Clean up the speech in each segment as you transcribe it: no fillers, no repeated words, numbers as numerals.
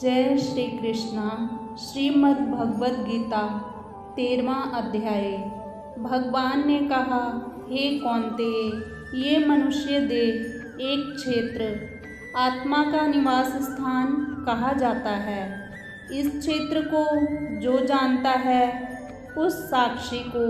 जय श्री कृष्णा। श्रीमद् भगवद गीता 13वां अध्याय। भगवान ने कहा, हे कौन्तेय, ये मनुष्य देह एक क्षेत्र आत्मा का निवास स्थान कहा जाता है। इस क्षेत्र को जो जानता है उस साक्षी को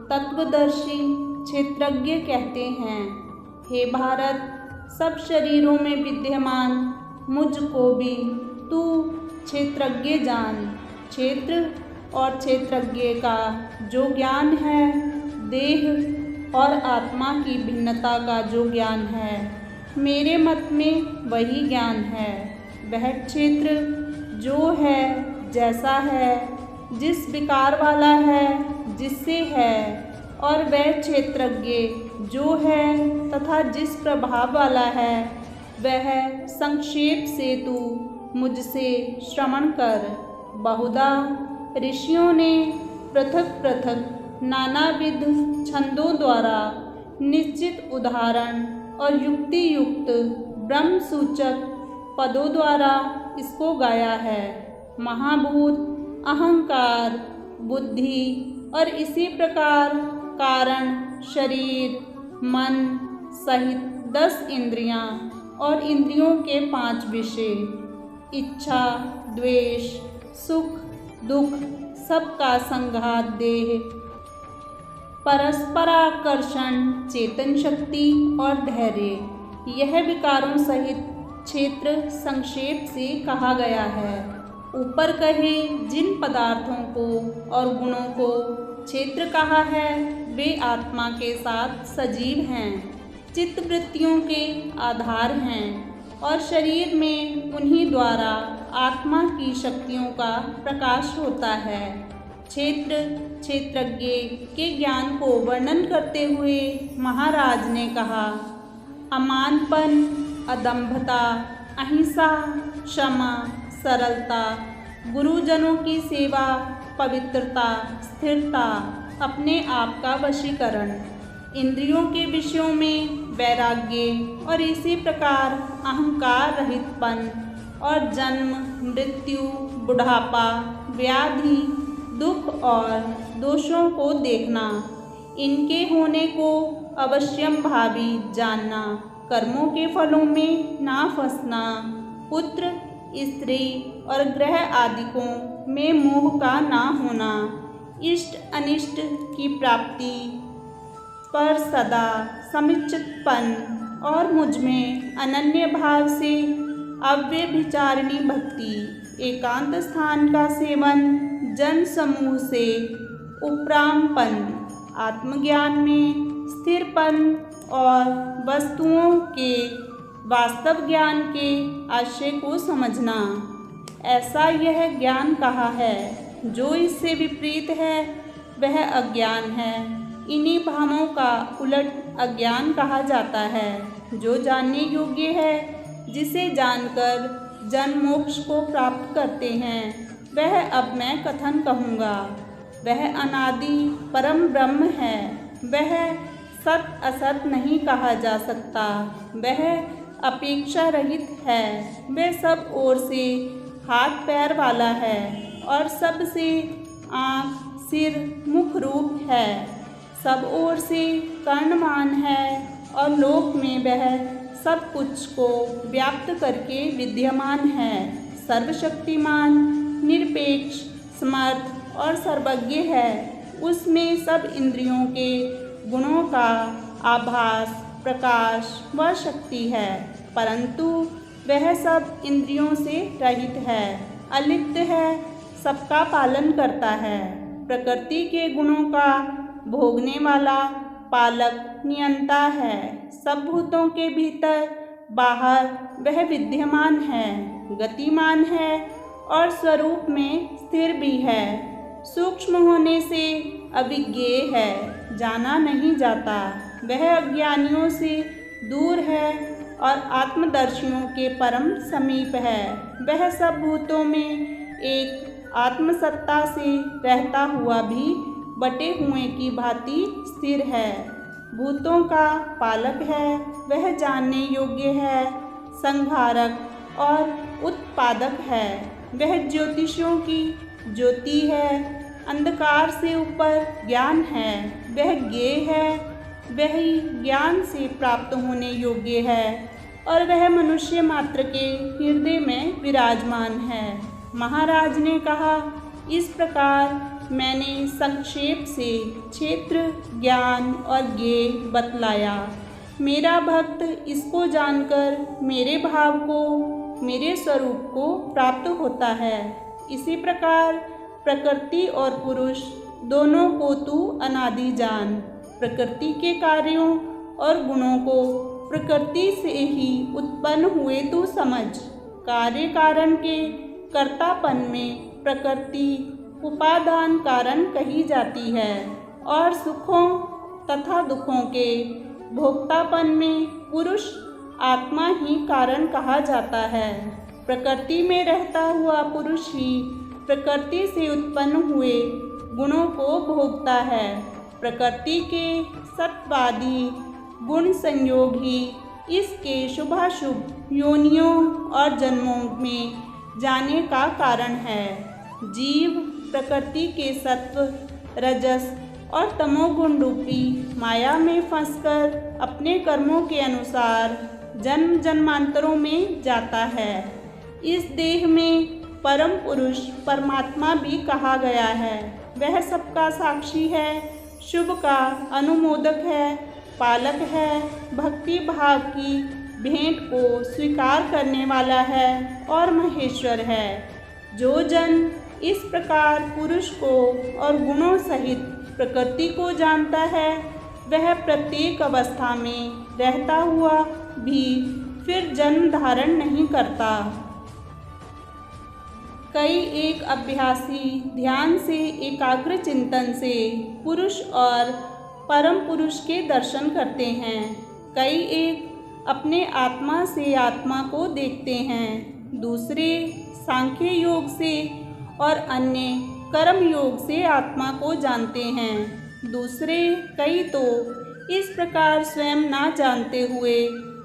तत्वदर्शी क्षेत्रज्ञ कहते हैं। हे भारत, सब शरीरों में विद्यमान मुझको भी तू क्षेत्रज्ञ जान। क्षेत्र और क्षेत्रज्ञ का जो ज्ञान है, देह और आत्मा की भिन्नता का जो ज्ञान है, मेरे मत में वही ज्ञान है। वह क्षेत्र जो है, जैसा है, जिस विकार वाला है, जिससे है, और वह क्षेत्रज्ञ जो है तथा जिस प्रभाव वाला है, वह संक्षेप से तू मुझसे श्रवण कर। बहुधा ऋषियों ने पृथक पृथक नानाविध छंदों द्वारा निश्चित उदाहरण और युक्ति युक्त ब्रह्म सूचक पदों द्वारा इसको गाया है। महाभूत, अहंकार, बुद्धि और इसी प्रकार कारण, शरीर, मन सहित 10 इंद्रियां और इंद्रियों के 5 विषय, इच्छा, द्वेष, सुख, दुख, सबका संघात देह, परस्पराकर्षण, चेतन शक्ति और धैर्य, यह विकारों सहित क्षेत्र संक्षेप से कहा गया है। ऊपर कहे जिन पदार्थों को और गुणों को क्षेत्र कहा है, वे आत्मा के साथ सजीव हैं, चित्त वृत्तियों के आधार हैं और शरीर में उन्हीं द्वारा आत्मा की शक्तियों का प्रकाश होता है। क्षेत्र क्षेत्रज्ञ के ज्ञान को वर्णन करते हुए महाराज ने कहा, अमानपन, अदम्भता, अहिंसा, क्षमा, सरलता, गुरुजनों की सेवा, पवित्रता, स्थिरता, अपने आप का वशीकरण, इंद्रियों के विषयों में वैराग्य और इसी प्रकार अहंकार रहितपन और जन्म, मृत्यु, बुढ़ापा, व्याधि, दुख और दोषों को देखना, इनके होने को अवश्यम भावी जानना, कर्मों के फलों में ना फंसना, पुत्र, स्त्री और ग्रह आदिकों में मोह का ना होना, इष्ट अनिष्ट की प्राप्ति पर सदा समिचितपन और मुझमें अनन्य भाव से अव्यभिचारिणी भक्ति, एकांत स्थान का सेवन, जन समूह से उपरामपन, आत्मज्ञान में स्थिरपन और वस्तुओं के वास्तव ज्ञान के आशय को समझना, ऐसा यह ज्ञान कहा है। जो इससे विपरीत है वह अज्ञान है। इन्हीं भावों का उलट अज्ञान कहा जाता है। जो जानने योग्य है, जिसे जानकर जन मोक्ष को प्राप्त करते हैं, वह अब मैं कथन कहूँगा। वह अनादि परम ब्रह्म है। वह सत असत नहीं कहा जा सकता। वह अपेक्षा रहित है। वह सब ओर से हाथ पैर वाला है और सबसे आँख, सिर, मुख रूप है। सब ओर से कर्णवान है और लोक में वह सब कुछ को व्याप्त करके विद्यमान है। सर्वशक्तिमान, निरपेक्ष, समर्थ और सर्वज्ञ है। उसमें सब इंद्रियों के गुणों का आभास, प्रकाश व शक्ति है, परंतु वह सब इंद्रियों से रहित है, अलिप्त है, सबका पालन करता है। प्रकृति के गुणों का भोगने वाला पालक, नियंता है। सब भूतों के भीतर बाहर वह विद्यमान है, गतिमान है और स्वरूप में स्थिर भी है। सूक्ष्म होने से अविज्ञेय है, जाना नहीं जाता। वह अज्ञानियों से दूर है और आत्मदर्शियों के परम समीप है। वह सब भूतों में एक आत्मसत्ता से रहता हुआ भी बटे हुए की भांति स्थिर है। भूतों का पालक है। वह जानने योग्य है, संहारक और उत्पादक है। वह ज्योतिषियों की ज्योति है। अंधकार से ऊपर ज्ञान है, वह ज्ञेय है, वह ही ज्ञान से प्राप्त होने योग्य है और वह मनुष्य मात्र के हृदय में विराजमान है। महाराज ने कहा, इस प्रकार मैंने संक्षेप से क्षेत्र, ज्ञान और ज्ञेय बतलाया। मेरा भक्त इसको जानकर मेरे भाव को, मेरे स्वरूप को प्राप्त होता है। इसी प्रकार प्रकृति और पुरुष दोनों को तू अनादि जान। प्रकृति के कार्यों और गुणों को प्रकृति से ही उत्पन्न हुए तू समझ। कार्य कारण के कर्तापन में प्रकृति उपादान कारण कही जाती है और सुखों तथा दुखों के भोक्तापन में पुरुष आत्मा ही कारण कहा जाता है। प्रकृति में रहता हुआ पुरुष ही प्रकृति से उत्पन्न हुए गुणों को भोगता है। प्रकृति के सत्वादी गुण संयोग ही इसके शुभाशुभ योनियों और जन्मों में जाने का कारण है। जीव प्रकृति के सत्व, रजस और तमोगुण रूपी माया में फंसकर अपने कर्मों के अनुसार जन्म जन्मांतरों में जाता है। इस देह में परम पुरुष परमात्मा भी कहा गया है। वह सबका साक्षी है, शुभ का अनुमोदक है, पालक है, भक्ति भाव की भेंट को स्वीकार करने वाला है और महेश्वर है। जो जन इस प्रकार पुरुष को और गुणों सहित प्रकृति को जानता है, वह प्रत्येक अवस्था में रहता हुआ भी फिर जन्म धारण नहीं करता। कई एक अभ्यासी ध्यान से, एकाग्र चिंतन से पुरुष और परम पुरुष के दर्शन करते हैं। कई एक अपने आत्मा से आत्मा को देखते हैं, दूसरे सांख्य योग से और अन्य कर्म योग से आत्मा को जानते हैं। दूसरे कई तो इस प्रकार स्वयं ना जानते हुए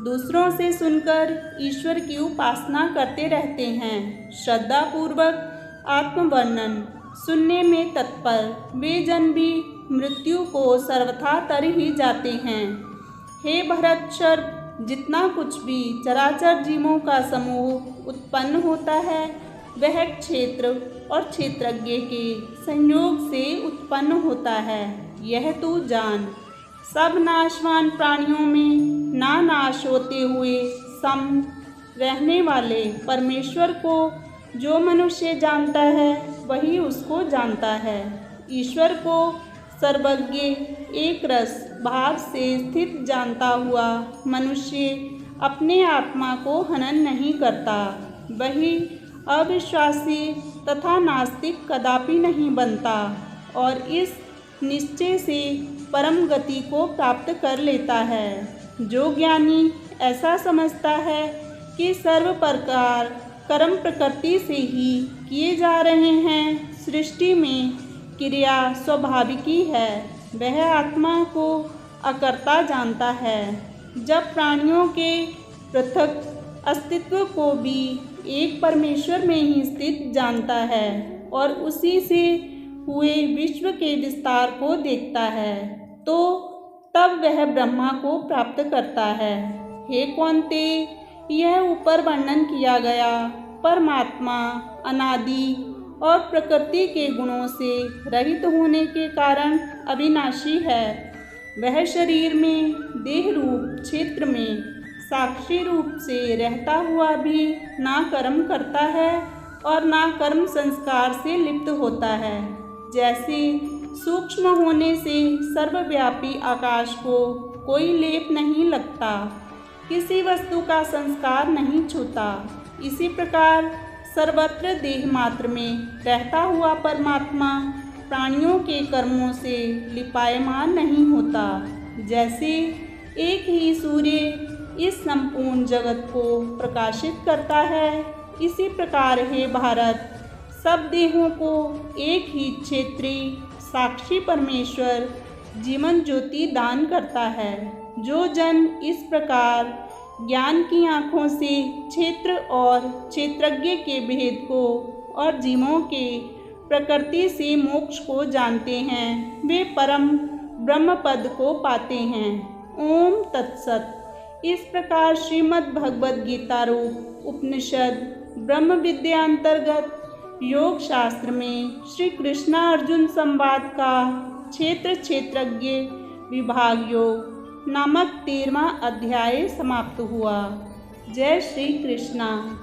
दूसरों से सुनकर ईश्वर की उपासना करते रहते हैं। श्रद्धापूर्वक आत्मवर्णन सुनने में तत्पर वे जन भी मृत्यु को सर्वथा तर ही जाते हैं। हे भरतशर, जितना कुछ भी चराचर जीवों का समूह उत्पन्न होता है वह क्षेत्र और क्षेत्रज्ञ के संयोग से उत्पन्न होता है, यह तू जान। सब नाशवान प्राणियों में ना नाश होते हुए सम रहने वाले परमेश्वर को जो मनुष्य जानता है वही उसको जानता है। ईश्वर को सर्वज्ञ एक रस भाव से स्थित जानता हुआ मनुष्य अपने आत्मा को हनन नहीं करता। वही अविश्वासी तथा नास्तिक कदापि नहीं बनता और इस निश्चय से परम गति को प्राप्त कर लेता है। जो ज्ञानी ऐसा समझता है कि सर्व प्रकार कर्म प्रकृति से ही किए जा रहे हैं, सृष्टि में क्रिया स्वाभाविकी है, वह आत्मा को अकर्ता जानता है। जब प्राणियों के पृथक अस्तित्व को भी एक परमेश्वर में ही स्थित जानता है और उसी से हुए विश्व के विस्तार को देखता है, तो तब वह ब्रह्मा को प्राप्त करता है। हे कौन्ते, यह ऊपर वर्णन किया गया परमात्मा अनादि और प्रकृति के गुणों से रहित होने के कारण अविनाशी है। वह शरीर में देह रूप क्षेत्र में साक्षी रूप से रहता हुआ भी ना कर्म करता है और ना कर्म संस्कार से लिप्त होता है। जैसे सूक्ष्म होने से सर्वव्यापी आकाश को कोई लेप नहीं लगता, किसी वस्तु का संस्कार नहीं छूता, इसी प्रकार सर्वत्र देह मात्र में रहता हुआ परमात्मा प्राणियों के कर्मों से लिपायमान नहीं होता। जैसे एक ही सूर्य इस संपूर्ण जगत को प्रकाशित करता है, इसी प्रकार हे भारत, सब देहों को एक ही क्षेत्रीय साक्षी परमेश्वर जीवन ज्योति दान करता है। जो जन इस प्रकार ज्ञान की आँखों से क्षेत्र और क्षेत्रज्ञ के भेद को और जीवों के प्रकृति से मोक्ष को जानते हैं, वे परम ब्रह्म पद को पाते हैं। ओम तत्सत। इस प्रकार श्रीमद् भगवद गीता रूप उपनिषद ब्रह्म विद्या अंतर्गत योग शास्त्र में श्री कृष्णा अर्जुन संवाद का क्षेत्र क्षेत्रज्ञ विभाग योग नामक 13वां अध्याय समाप्त हुआ। जय श्री कृष्णा।